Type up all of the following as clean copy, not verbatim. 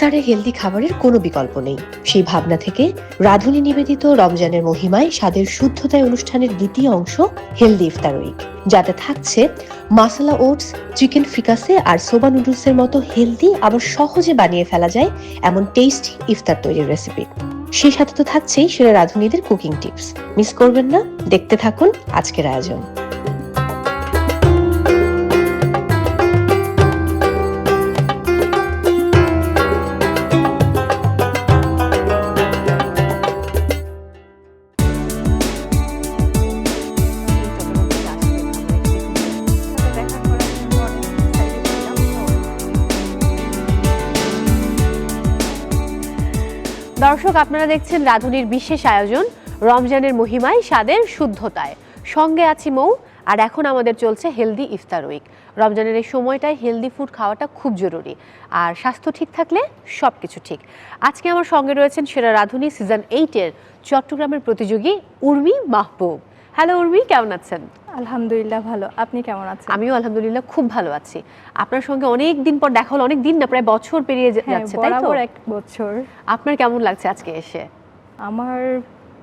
ইফতারে হেলদি খাবারের কোনো বিকল্প নেই। সেই ভাবনা থেকে রাঁধুনি নিবেদিত রমজানের মহিমায় স্বাদের শুদ্ধতায় অনুষ্ঠানের দ্বিতীয় অংশ হেলদি ইফতার উইক, যাতে থাকছে মাসালা ওটস, চিকেন ফ্রিকাসে আর সোবা নুডলসের মতো হেলদি আবার সহজে বানিয়ে ফেলা যায় এমন টেস্টি ইফতার তৈরির রেসিপি। সেই সাথে তো থাকছেই সেরা রাঁধুনিদের কুকিং টিপস। মিস করবেন না, দেখতে থাকুন আজকের আয়োজন। দর্শক, আপনারা দেখছেন রাঁধুনির বিশেষ আয়োজন রমজানের মহিমায় স্বাদের শুদ্ধতায়। সঙ্গে আছি মৌ, আর এখন আমাদের চলছে হেলদি ইফতার উইক। রমজানের এই সময়টায় হেলদি ফুড খাওয়াটা খুব জরুরি, আর স্বাস্থ্য ঠিক থাকলে সব কিছু ঠিক। আজকে আমার সঙ্গে রয়েছেন সেরা রাঁধুনি সিজন 8-এর চট্টগ্রামের প্রতিযোগী উর্মি মাহবুব। হ্যালো উর্মি, কেমন আছেন? আলহামদুলিল্লাহ ভালো, আপনি কেমন আছেন? আমিও আলহামদুলিল্লাহ খুব ভালো আছি। আপনার সঙ্গে অনেক দিন পর দেখা হলো, অনেক দিন না, প্রায় বছর পেরিয়ে যাচ্ছে, তাই তো? বরাবর এক বছর। আপনার কেমন লাগছে আজকে এসে? আমার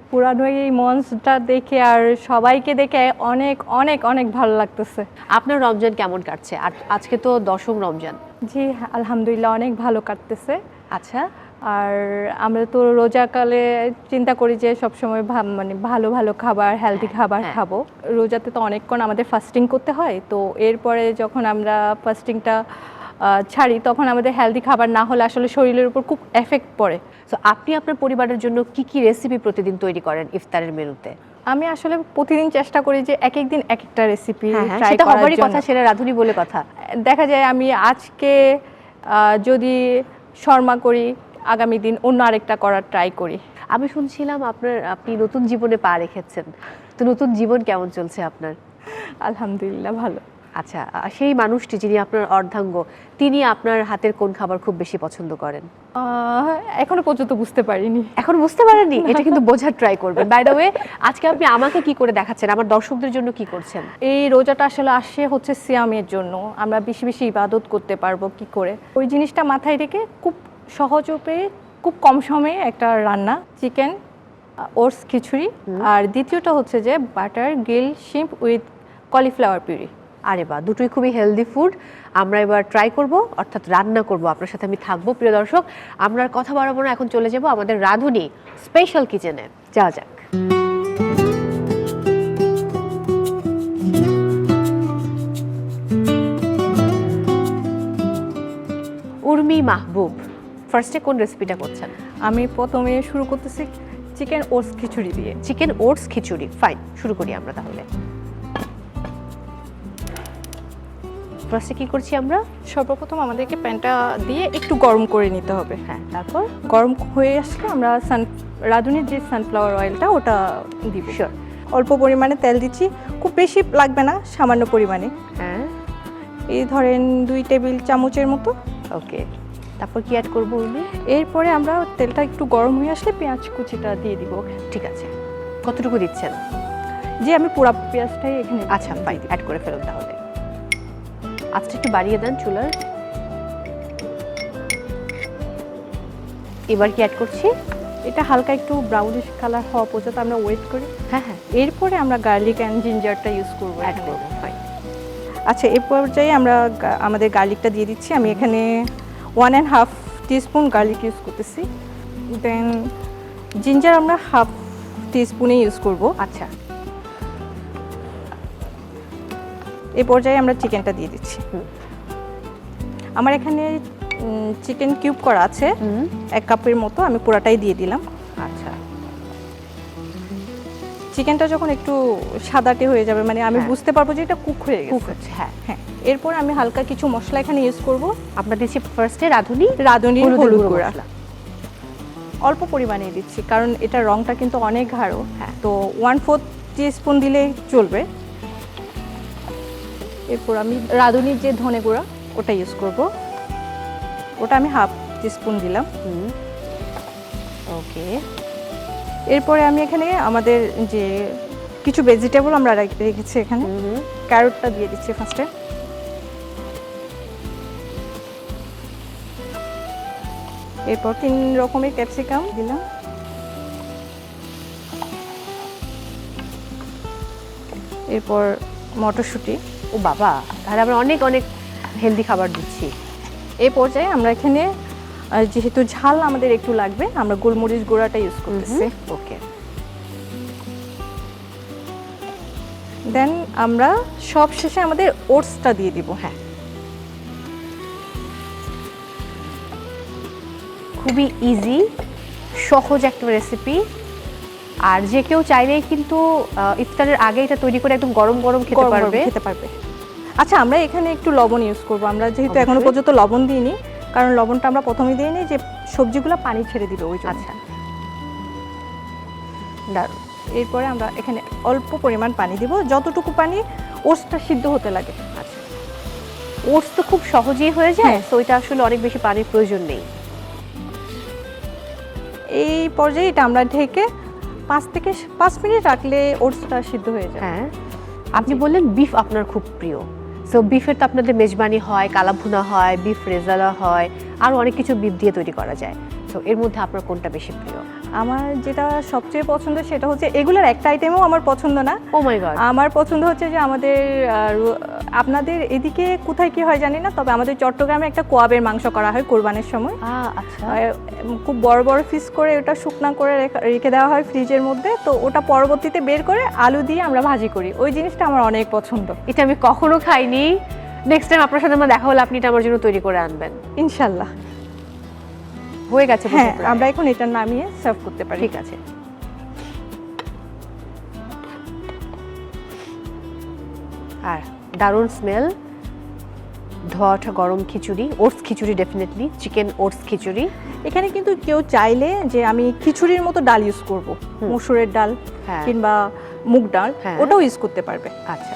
পুরানো এই মঞ্চটা দেখে আর সবাইকে দেখে অনেক অনেক অনেক ভালো লাগতেছে। আপনার রমজান কেমন কাটছে? আর আজকে তো 10ম রমজান। জি আলহামদুলিল্লাহ অনেক ভালো কাটতেছে। আচ্ছা, আর আমরা তো রোজাকালে চিন্তা করি যে সবসময় মানে ভালো ভালো খাবার, হেলদি খাবার খাবো। রোজাতে তো অনেকক্ষণ আমাদের ফাস্টিং করতে হয়, তো এরপরে যখন আমরা ফাস্টিংটা ছাড়ি তখন আমাদের হেলদি খাবার না হলে আসলে শরীরের উপর খুব এফেক্ট পড়ে। তো আপনি আপনার পরিবারের জন্য কি কি রেসিপি প্রতিদিন তৈরি করেন ইফতারের মেনুতে? আমি আসলে প্রতিদিন চেষ্টা করি যে এক এক দিন এক একটা রেসিপি ট্রাই সেটা করার হবারই জন্য। কথা, সেটা রাঁধুনি বলে কথা। দেখা যায় আমি আজকে যদি শর্মা করি, আগামী দিন অন্য আরেকটা করার ট্রাই করি। আমি শুনছিলাম আপনি নতুন জীবনে পা রেখেছেন, তো নতুন জীবন কেমন চলছে আপনার? আলহামদুলিল্লাহ ভালো। আচ্ছা, সেই মানুষটি যিনি আপনার অর্ধাঙ্গ, তিনি আপনার হাতের কোন খাবার খুব বেশি পছন্দ করেন? এখনো পর্যন্ত বুঝতে পারিনি। এখন বুঝতে পারেননি? এটা কিন্তু বোঝার ট্রাই করবেন। বাই দ্য ওয়ে, আজকে আপনি আমাকে কি করে দেখাচ্ছেন, আমার দর্শকদের জন্য কি করছেন? এই রোজাটা আসলে আসে হচ্ছে সিয়ামের জন্য, আমরা বেশি বেশি ইবাদত করতে পারবো কি করে, ওই জিনিসটা মাথায় রেখে খুব সহজ উপায়ে খুব কম সময়ে একটা রান্না, চিকেন ওটস খিচুড়ি, আর দ্বিতীয়টা হচ্ছে যে butter grill shrimp with cauliflower puree. আরে বাহ, দুটোই খুবই হেলদি ফুড। আমরা এবার ট্রাই করব, অর্থাৎ রান্না করব, আপনার সাথে আমি থাকবো। প্রিয় দর্শক, আমরা আর কথা বাড়াবো না, এখন চলে যাব আমাদের রাঁধুনি স্পেশাল কিচেনে। যাওয়া যাক। উর্মি মাহবুব, ফার্স্টে কোন রেসিপিটা করছেন? আমি প্রথমে শুরু করতেছি চিকেন ওটস খিচুড়ি দিয়ে। চিকেন ওটস খিচুড়ি, ফাইন, শুরু করি আমরা তাহলে। ফার্স্টে কি করছি আমরা? সর্বপ্রথম আমাদেরকে প্যানটা দিয়ে একটু গরম করে নিতে হবে। হ্যাঁ, তারপর গরম হয়ে আসলে আমরা রাঁধুনির যে সানফ্লাওয়ার অয়েলটা ওটা দিব। শিওর। অল্প পরিমাণে তেল দিচ্ছি, খুব বেশি লাগবে না, সামান্য পরিমাণে। হ্যাঁ, এই ধরেন 2 টেবিল চামচের মতো। ওকে, তারপর কি অ্যাড করবো উনি? এরপরে আমরা তেলটা একটু গরম হয়ে আসলে পেঁয়াজ কুচিটা দিয়ে দিব। ঠিক আছে, কতটুকু দিচ্ছেন? যে আমি পুরা পেঁয়াজটাই এখানে। আচ্ছা, ফাইন, অ্যাড করে ফেলুন তাহলে। আজটা একটু বাড়িয়ে দেন চুলার। এবার কি অ্যাড করছি? এটা হালকা একটু ব্রাউনিশ কালার হওয়া পর্যন্ত আমরা ওয়েট করি। হ্যাঁ হ্যাঁ, এরপরে আমরা গার্লিক অ্যান্ড জিঞ্জারটা ইউজ করবো, অ্যাড করবো, ফাইন। আচ্ছা, এই পর্যায়ে আমরা আমাদের গার্লিকটা দিয়ে দিচ্ছি। আমি এখানে 1.5 টিস্পুন গার্লিক ইউজ করতেছি। দেন জিঞ্জার আমরা 1/2 টিস্পুনে ইউজ করব। আচ্ছা, এই পর্যায়ে আমরা চিকেনটা দিয়ে দিচ্ছি। আমার এখানে চিকেন কিউব করা আছে 1 কাপের মতো, আমি পুরাটাই দিয়ে দিলাম। আচ্ছা, চিকেনটা যখন একটু সাদাটে হয়ে যাবে, মানে আমি বুঝতে পারবো যে এটা কুক হয়ে গেছে। হ্যাঁ হ্যাঁ, এরপর আমি হালকা কিছু মশলা এখানে ইউজ করব। আপনার দিচ্ছি ফার্স্টে রাঁধুনির হলুদ গুঁড়া মশলা। অল্প পরিমাণে দিচ্ছি, কারণ এটা রংটা কিন্তু অনেক গাঢ়। হ্যাঁ, তো 1/4 টিস্পুন দিলেই চলবে। এরপর আমি রাঁধুনির যে ধনে গুঁড়া ওটা ইউজ করব, ওটা আমি 1/2 টিস্পুন দিলাম। ওকে, এরপরে আমি এখানে আমাদের যে কিছু ভেজিটেবল আমরা রেখেছি, এখানে ক্যারটটা দিয়ে দিচ্ছি ফার্স্টে। এরপর 3 রকমের ক্যাপসিকাম দিলাম। এরপর মটরশুঁটি। ও বাবা, তাহলে আমরা অনেক অনেক হেলদি খাবার দিচ্ছি। এই পর্যায়ে আমরা এখানে যেহেতু ঝাল আমাদের একটু লাগবে, আমরা গোলমরিচ গুঁড়াটা ইউজ করতেছি। ওকে, দেন আমরা সব শেষে আমাদের ওটসটা দিয়ে দিব। হ্যাঁ, খুবই ইজি, সহজ একটা রেসিপি। আর যে কেউ চাইলেই কিন্তু ইফতারের আগে এটা তৈরি করে একদম গরম গরম খেতে পারবে। আচ্ছা, আমরা এখানে একটু লবণ ইউজ করব। আমরা যেহেতু অবশ্যই। এখনো পর্যন্ত লবণ দিইনি, কারণ লবণটা আমরা প্রথমে দিইনি, যে সবজিগুলো পানি ছেড়ে দিবে ওই জন্য। আচ্ছা, দারুণ। এরপরে আমরা এখানে অল্প পরিমাণ পানি দিব, যতটুকু পানি ওটসটা সিদ্ধ হতে লাগে। আচ্ছা, ওটস তো খুব সহজেই হয়ে যায়, হ্যাঁ। তো এটা আসলে অনেক বেশি পানির প্রয়োজন নেই। এই পর্যায়ে এটা আমরা ঢেকে 5 থেকে 5 মিনিট রাখলে ওটসটা সিদ্ধ হয়ে যায়। হ্যাঁ, আপনি বললেন বিফ আপনার খুব প্রিয়, সো বিফের তো আপনাদের মেজবানি হয়, কালাভুনা হয়, বিফ রেজালা হয়, আরও অনেক কিছু বিফ দিয়ে তৈরি করা যায়। তো এর মধ্যে আপনার কোনটা বেশি প্রিয়? আমার যেটা সবচেয়ে পছন্দ সেটা হচ্ছে, এগুলোর একটা আইটেমও আমার পছন্দ না। ও মাই গড। আমার পছন্দ হচ্ছে যে আমাদের আপনাদের এদিকে কোথায় কি হয় জানি না, তবে আমাদের চট্টগ্রামে একটা কোয়াবের মাংস করা হয় কোরবানির সময়। আচ্ছা, খুব বড় বড় পিস করে ওটা শুকনা করে রেখে দেওয়া হয় ফ্রিজের মধ্যে, তো ওটা পরবর্তীতে বের করে আলু দিয়ে আমরা ভাজি করি। ওই জিনিসটা আমার অনেক পছন্দ। এটা আমি কখনো খাইনি। নেক্সট টাইম আপনার সাথে আমার দেখা হলে আপনি এটা আমার জন্য তৈরি করে আনবেন। ইনশাল্লাহ। হয়ে গেছে? হ্যাঁ, আমরা এখন এটা নামিয়ে সার্ভ করতে পারি। ঠিক আছে। আর দারুণ স্মেল, ধোয়াটা গরম খিচুড়ি, ওটস খিচুড়ি, ডেফিনেটলি চিকেন ওটস খিচুড়ি। এখানে কিন্তু কেউ চাইলে যে আমি খিচুড়ির মতো ডাল ইউজ করব, মসুরের ডাল হ্যাঁ। কিংবা মুগ ডাল, হ্যাঁ। ওটাও ইউজ করতে পারবে। আচ্ছা,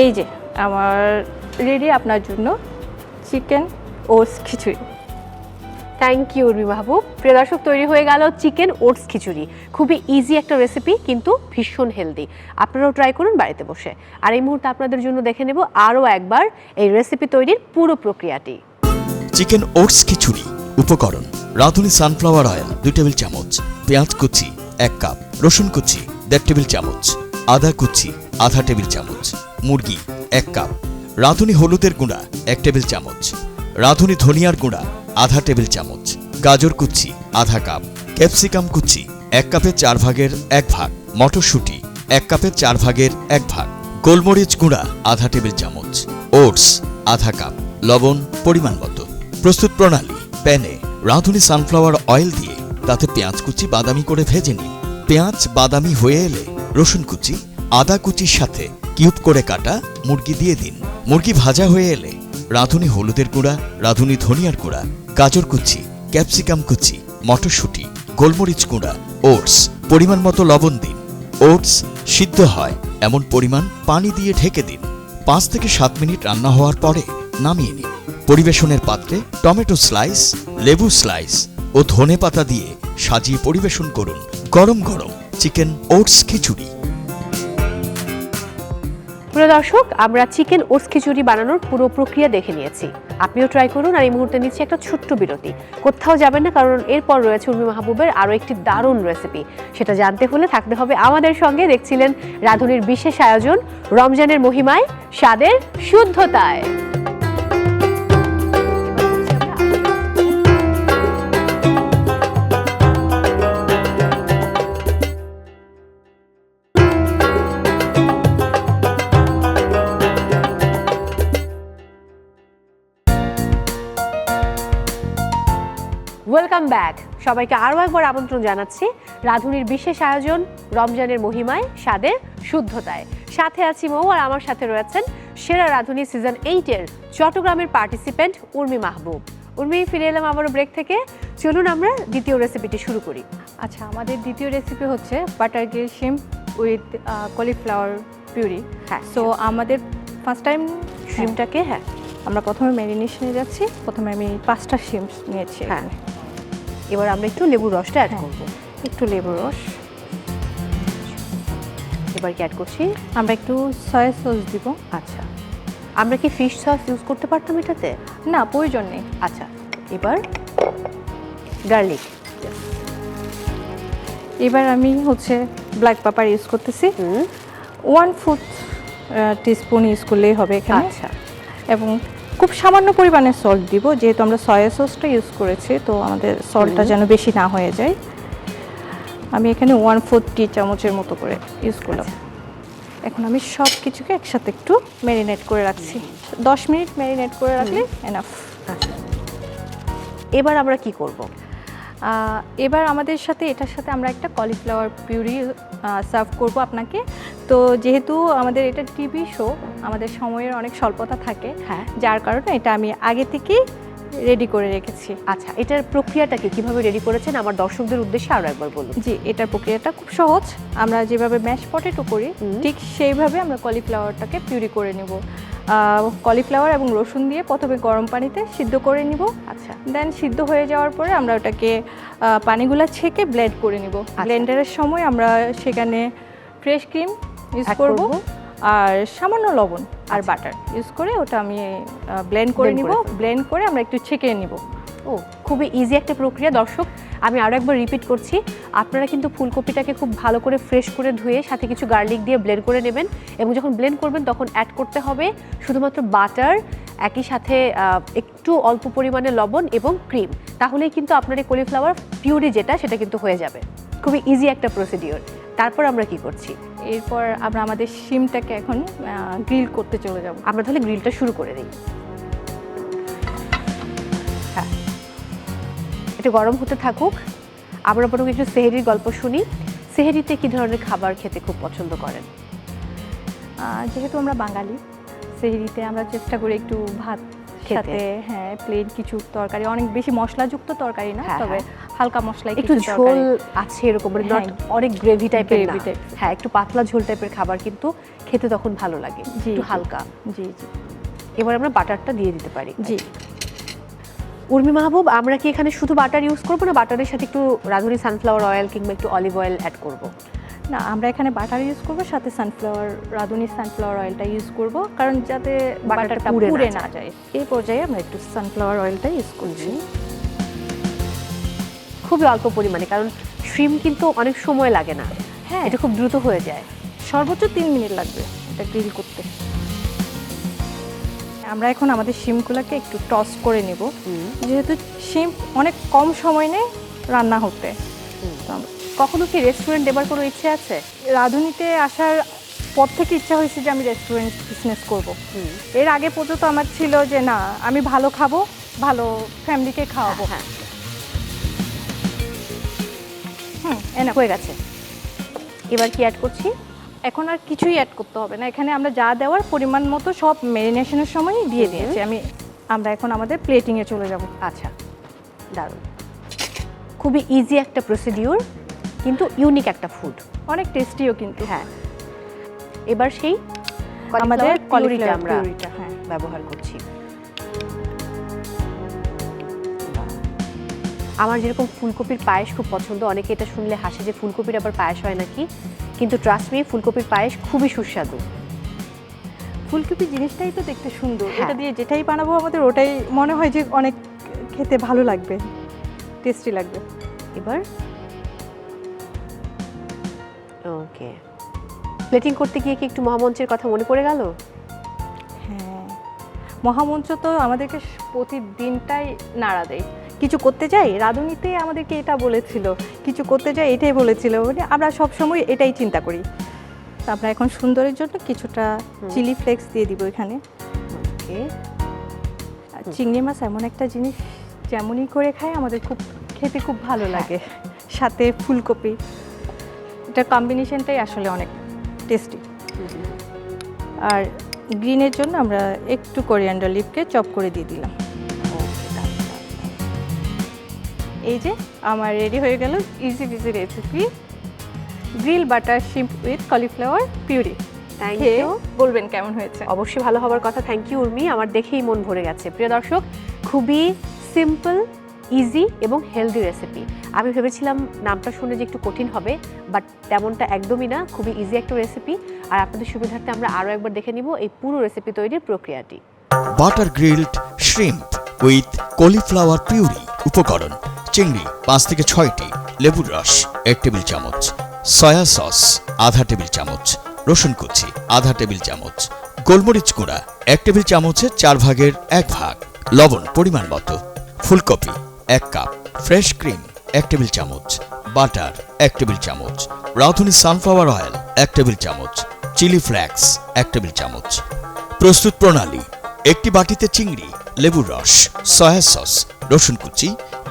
এই যে আমার রেডি আপনার জন্য chicken oats khichdi. Thank you Urmi Mahbub. প্রিয় দর্শক, তৈরি হয়ে গেল চিকেন ওটস খিচুড়ি। খুবই ইজি একটা রেসিপি, কিন্তু ভীষণ হেলদি। আপনারাও ট্রাই করুন বাড়িতে বসে। আর এই মুহূর্তে আপনাদের জন্য দেখে নেব আরও একবার এই রেসিপি তৈরির পুরো প্রক্রিয়াটি। চিকেন ওটস খিচুড়ি। উপকরণ: রাঁধুনি সানফ্লাওয়ার অয়েল 2 টেবিল চামচ, পেঁয়াজ কুচি 1 কাপ, রসুন কুচি 1.5 টেবিল চামচ, আদা কুচি আধা টেবিল চামচ, মুরগি 1 কাপ, রাঁধুনি হলুদের গুঁড়া 1 টেবিল চামচ, রাঁধুনি ধনিয়ার গুঁড়া আধা টেবিল চামচ, গাজর কুচি আধা কাপ, ক্যাপসিকাম কুচি 1 কাপের 4 ভাগের 1 ভাগ, মটরশুঁটি 1 কাপের 4 ভাগের 1 ভাগ, গোলমরিচ গুঁড়া আধা টেবিল চামচ, ওটস আধা কাপ, লবণ পরিমাণ মতো। প্রস্তুত প্রণালী: প্যানে রাঁধুনি সানফ্লাওয়ার অয়েল দিয়ে তাতে পেঁয়াজ কুচি বাদামি করে ভেজে নিন। পেঁয়াজ বাদামি হয়ে এলে রসুন কুচি, আদা কুচির সাথে কিউব করে কাটা মুরগি দিয়ে দিন। মুরগি ভাজা হয়ে এলে রাঁধুনি হলুদের গুঁড়া, রাঁধুনি ধনিয়ার গুঁড়া, গাজর কুচি, ক্যাপসিকাম কুচি, মটরশুঁটি, গোলমরিচ গুঁড়া, ওটস পরিমাণ মতো লবণ দিন। ওটস সিদ্ধ হয় এমন পরিমাণ পানি দিয়ে ঢেকে দিন। 5 থেকে 7 মিনিট রান্না হওয়ার পরে নামিয়ে নিন। পরিবেশনের পাত্রে টমেটো স্লাইস, লেবু স্লাইস ও ধনেপাতা দিয়ে সাজিয়ে পরিবেশন করুন। গরম গরম চিকেন ওটস খিচুড়ি। প্রিয় দর্শক, আমরা চিকেন ওটস খিচুড়ি বানানোর পুরো প্রক্রিয়া দেখে নিয়েছি। আপনিও ট্রাই করুন। আর এই মুহূর্তে নিচ্ছি একটা ছোট্ট বিরতি। কোথাও যাবেন না, কারণ এরপর রয়েছে উর্মি মাহবুবের আরও একটি দারুণ রেসিপি। সেটা জানতে হলে থাকতে হবে আমাদের সঙ্গে। দেখছিলেন রাঁধুনির বিশেষ আয়োজন, রমজানের মহিমায়, স্বাদের শুদ্ধতায়। Welcome back. সবাইকে আরও একবার আমন্ত্রণ জানাচ্ছি রাঁধুনির বিশেষ আয়োজন, রমজানের মহিমায়, স্বাদের শুদ্ধতায়। সাথে আছি মৌ, আর আমার সাথে রয়েছেন সেরা রাঁধুনি সিজন 8-এর চট্টগ্রামের পার্টিসিপেন্ট উর্মি মাহবুব। উর্মি, ফিরে এলাম আবারও ব্রেক থেকে। চলুন আমরা দ্বিতীয় রেসিপিটি শুরু করি। আচ্ছা, আমাদের দ্বিতীয় রেসিপি হচ্ছে butter grill shrimp with cauliflower puree. হ্যাঁ, সো আমাদের ফার্স্ট টাইম শিমটাকে, হ্যাঁ, আমরা প্রথমে ম্যারিনেশনে যাচ্ছি। প্রথমে আমি 5টা শিম্পস নিয়েছি। হ্যাঁ, এবার আমরা একটু লেবুর রসটা অ্যাড হ্যাঁ। করবো। একটু লেবুর রস, এবার কি অ্যাড করছি? আমরা একটু সয়া সস দিব। আচ্ছা, আমরা কি ফিশ সস ইউজ করতে পারতাম এটাতে? না, প্রয়োজন নেই। আচ্ছা, এবার গার্লিক। এবার আমি হচ্ছে ব্ল্যাক পেপার ইউজ করতেছি। 1/4 টিস্পুন ইউজ করলেই হবে এখানে। আচ্ছা, এবং খুব সামান্য পরিমাণে সল্ট দিব, যেহেতু আমরা সয়া সসটা ইউজ করেছি, তো আমাদের সল্টটা যেন বেশি না হয়ে যায়। আমি এখানে 1/4 টি চামচের মতো করে ইউজ করলাম। এখন আমি সব কিছুকে একসাথে একটু ম্যারিনেট করে রাখছি। 10 মিনিট ম্যারিনেট করে রাখলে এনাফ। আচ্ছা, এবার আমরা কি করব? এবার আমাদের সাথে এটার সাথে আমরা একটা কলিফ্লাওয়ার পিউরি সার্ভ করব আপনাকে। তো যেহেতু আমাদের এটা টিভি শো, আমাদের সময়ের অনেক স্বল্পতা থাকে, হ্যাঁ, যার কারণে এটা আমি আগে থেকেই রেডি করে রেখেছি। আচ্ছা, এটার প্রক্রিয়াটাকে কিভাবে রেডি করেছেন আমার দর্শকদের উদ্দেশ্যে আরো একবার বলুন। জি, এটার প্রক্রিয়াটা খুব সহজ। আমরা যেভাবে ম্যাশ পটেটো করি ঠিক সেইভাবে আমরা কলিফ্লাওয়ারটাকে পিউরি করে নেব। কলিফ্লাওয়ার এবং রসুন দিয়ে প্রথমে গরম পানিতে সিদ্ধ করে নিব। আচ্ছা, দেন সিদ্ধ হয়ে যাওয়ার পরে আমরা ওটাকে পানিগুলো ছেঁকে ব্লেন্ড করে নিব। ব্লেন্ডারের সময় আমরা সেখানে ফ্রেশ ক্রিম ইউজ Add করব করব। আর সামান্য লবণ আর বাটার ইউজ করে ওটা আমি ব্লেন্ড করে Blend নিব। করে ফেলবো। ব্লেন্ড করে আমরা একটু ছেঁকে নিব। ও, খুবই ইজি একটা প্রক্রিয়া। দর্শক, আমি আরও একবার রিপিট করছি, আপনারা কিন্তু ফুলকপিটাকে খুব ভালো করে ফ্রেশ করে ধুয়ে সাথে কিছু গার্লিক দিয়ে ব্লেন্ড করে নেবেন, এবং যখন ব্লেন্ড করবেন তখন অ্যাড করতে হবে শুধুমাত্র বাটার, একই সাথে একটু অল্প পরিমাণে লবণ এবং ক্রিম। তাহলেই কিন্তু আপনার এই কলিফ্লাওয়ার পিউরি যেটা সেটা কিন্তু হয়ে যাবে। খুবই ইজি একটা প্রসিডিওর। তারপর আমরা কি করছি? এরপর আমরা আমাদের শিমটাকে এখন গ্রিল করতে চলে যাব। আমরা তাহলে গ্রিলটা শুরু করে দিই। হ্যাঁ, এটা গরম হতে থাকুক। আমরা বরং একটু সেহরির গল্প শুনি। সেহরিতে কি ধরনের খাবার খেতে খুব পছন্দ করেন? যেহেতু আমরা বাঙালি, সেহরিতে আমরা চেষ্টা করি একটু ভাত খেতে। সাথে, হ্যাঁ, প্লেন কিছু তরকারি, অনেক বেশি মশলাযুক্ত তরকারি না, হ্যাঁ, তবে হালকা মশলায় একটু কিছু ঝোল তরকারি। আছে এরকম, মানে হ্যাঁ, not অনেক গ্রেভি টাইপের না। gravy type। হ্যাঁ, একটু পাতলা ঝোল টাইপের খাবার কিন্তু খেতে তখন ভালো লাগে, জি, একটু জি। হালকা। জি জি এবার আমরা বাটারটা দিয়ে দিতে পারি। জি। উর্মি মাহবুব, আমরা কি এখানে শুধু বাটার ইউজ করবো, না বাটারের সাথে একটু রাঁধুনি সানফ্লাওয়ার অয়েল কিংবা একটু অলিভ অয়েল অ্যাড করব? না, আমরা এখানে বাটার ইউজ করব, সাথে সানফ্লাওয়ার, রাঁধুনি সানফ্লাওয়ার অয়েলটা ইউজ করব, কারণ যাতে বাটারটা পুড়ে না যায়। এই পর্যায়ে আমরা একটু সানফ্লাওয়ার অয়েলটা ইউজ করছি। খুবই অল্প পরিমাণে, কারণ শ্রিম কিন্তু অনেক সময় লাগে না। হ্যাঁ, এটা খুব দ্রুত হয়ে যায়। সর্বোচ্চ 3 মিনিট লাগবে এটা গ্রিল করতে। আমরা এখন আমাদের শিমগুলোকে একটু টস করে নিব, যেহেতু শিম অনেক কম সময় নেয় রান্না হতে। তো আমরা কখনো কি রেস্টুরেন্ট দেবার কোনো ইচ্ছে আছে? রাঁধুনিতে আসার পর থেকে ইচ্ছা হয়েছে যে আমি রেস্টুরেন্ট বিজনেস করব। এর আগে পর্যন্ত আমার ছিল যে না, আমি ভালো খাবো, ভালো ফ্যামিলিকে খাওয়াবো। হ্যাঁ, এনাফ। হয়ে গেছে। এবার কি অ্যাড করছি? এখন আর কিছুই অ্যাড করতে হবে না, এখানে আমরা যা দেওয়ার পরিমাণ মতো সব ম্যারিনেশনের সময়ই দিয়ে দিয়েছি। আমরা এখন আমাদের প্লেটিংয়ে চলে যাব। আচ্ছা, দারুণ। খুবই ইজি একটা প্রসিডিওর, কিন্তু ইউনিক একটা ফুড, অনেক টেস্টিও কিন্তু। হ্যাঁ। এবার সেই আমাদের কলিফ্লাওয়ার কলিফ্লাওয়ার আমরা পিউরিটা, হ্যাঁ, ব্যবহার করছি। আমার যেরকম ফুলকপির পায়েস খুব পছন্দ, অনেকে এটা শুনলে হাসে যে ফুলকপির আবার পায়েস হয় নাকি, কিন্তু ট্রাস্ট মি, ফুলকপির পায়েস খুবই সুস্বাদু। ফুলকপি জিনিসটাই তো দেখতে সুন্দর, হ্যাঁ। এটা দিয়ে যেটাই বানাবো আমাদের ওটাই মনে হয় যে অনেক খেতে ভালো লাগবে, টেস্টি লাগবে। এবার ওকে, প্লেটিং করতে গিয়ে কি একটু মহামঞ্চের কথা মনে পড়ে গেল? হ্যাঁ, মহামঞ্চ তো আমাদেরকে প্রতিদিনটাই নাড়া দেয়। কিছু করতে যাই, রাঁধুনিতে আমাদেরকে এটা বলেছিল, কিছু করতে যাই এটাই বলেছিল, মানে আমরা সবসময় এটাই চিন্তা করি। তো আমরা এখন সুন্দরের জন্য কিছুটা চিলি ফ্লেক্স দিয়ে দিব এখানে। ওকে, আর চিংড়ি মাছ এমন একটা জিনিস, যেমনই করে খাই আমাদের খুব খেতে খুব ভালো লাগে, সাথে ফুলকপি, এটার কম্বিনেশনটাই আসলে অনেক টেস্টি। আর গ্রিনের জন্য আমরা একটু কোরিয়ান্ডার লিভকে চপ করে দিয়ে দিলাম। এই যে আমার রেডি হয়ে গেল easy busy recipe, grill butter shrimp with cauliflower puree. Thank খেয়ে ইউ। বলবেন কেমন হয়েছে। অবশ্যই ভালো হবার কথা। থ্যাংক ইউ উর্মি, আমার দেখেই মন ভরে গেছে। প্রিয় দর্শক, খুবই সিম্পল ইজি এবং হেলদি রেসিপি। আমি ভেবেছিলাম নামটা শুনে যে একটু কঠিন হবে, বাট তেমনটা একদমই না, খুবই ইজি একটা রেসিপি। আর আপনাদের সুবিধার্থে আমরা আরও একবার দেখে নিব এই পুরো রেসিপি তৈরির প্রক্রিয়াটি। Butter grilled shrimp with cauliflower puree. উপকরণ: চিংড়ি 5 থেকে 6টি, লেবুর রস 1 টেবিল চামচ, সয়া সস আধা টেবিল চামচ, রসুন কুচি আধা টেবিল চামচ, গোলমরিচ গুঁড়া 1 টেবিল চামচের 4 ভাগের 1 ভাগ, লবণ পরিমাণ মতো, ফুলকপি 1 কাপ, ফ্রেশ ক্রিম 1 টেবিল চামচ, বাটার 1 টেবিল চামচ, রাঁধুনি সানফ্লাওয়ার অয়েল 1 টেবিল চামচ, চিলি ফ্লেক্স 1 টেবিল চামচ। প্রস্তুত প্রণালী: একটি বাটিতে চিংড়ি, লেবুর রস, সয়া সস, রসুন কুচি,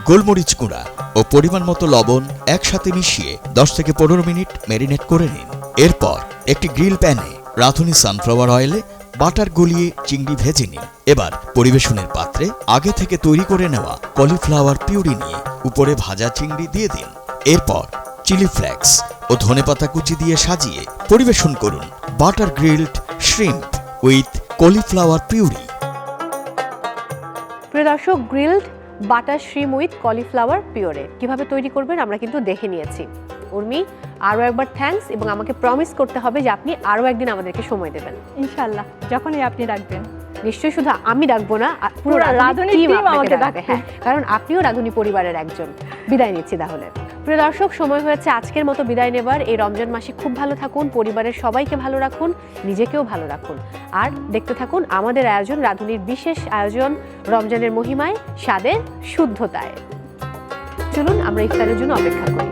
গোলমরিচ গুঁড়া ও পরিমাণ মতো লবণ একসাথে মিশিয়ে 10 থেকে 15 মিনিট ম্যারিনেট করে নিন। এরপর একটি গ্রিল প্যানে রাঁধুনি সানফ্লাওয়ার অয়েলে বাটার গলিয়ে চিংড়ি ভেজে নিন। এবার পরিবেশনের পাত্রে আগে থেকে তৈরি করে নেওয়া কলিফ্লাওয়ার পিউরি নিয়ে উপরে ভাজা চিংড়ি দিয়ে দিন। এরপর চিলি ফ্লেক্স ও ধনেপাতা কুচি দিয়ে সাজিয়ে পরিবেশন করুন butter grilled shrimp with cauliflower puree. প্রিয় দর্শক, grilled butter shrimp with cauliflower puree কিভাবে তৈরি করবেন আমরা কিন্তু দেখে নিয়েছি। উর্মি, আরও একবার থ্যাঙ্কস, এবং আমাকে প্রমিস করতে হবে যে আপনি আরও একদিন আমাদেরকে সময় দেবেন। ইনশাল্লাহ, যখনই আপনি ডাকবেন। নিশ্চয়ই শুধু আমি ডাকবো না, পুরো রাঁধুনি টিম আমাকে ডাকবে। হ্যাঁ, কারণ আপনিও রাঁধুনি পরিবারের একজন। বিদায় নিচ্ছি তাহলে। প্রিয় দর্শক, সময় হয়েছে আজকের মতো বিদায় নেবার। এই রমজান মাসে খুব ভালো থাকুন, পরিবারের সবাইকে ভালো রাখুন, নিজেকেও ভালো রাখুন। আর দেখতে থাকুন আমাদের আয়োজন, রাঁধুনির বিশেষ আয়োজন, রমজানের মহিমায়, স্বাদের শুদ্ধতায়। চলুন আমরা ইফতারের জন্য অপেক্ষা করি।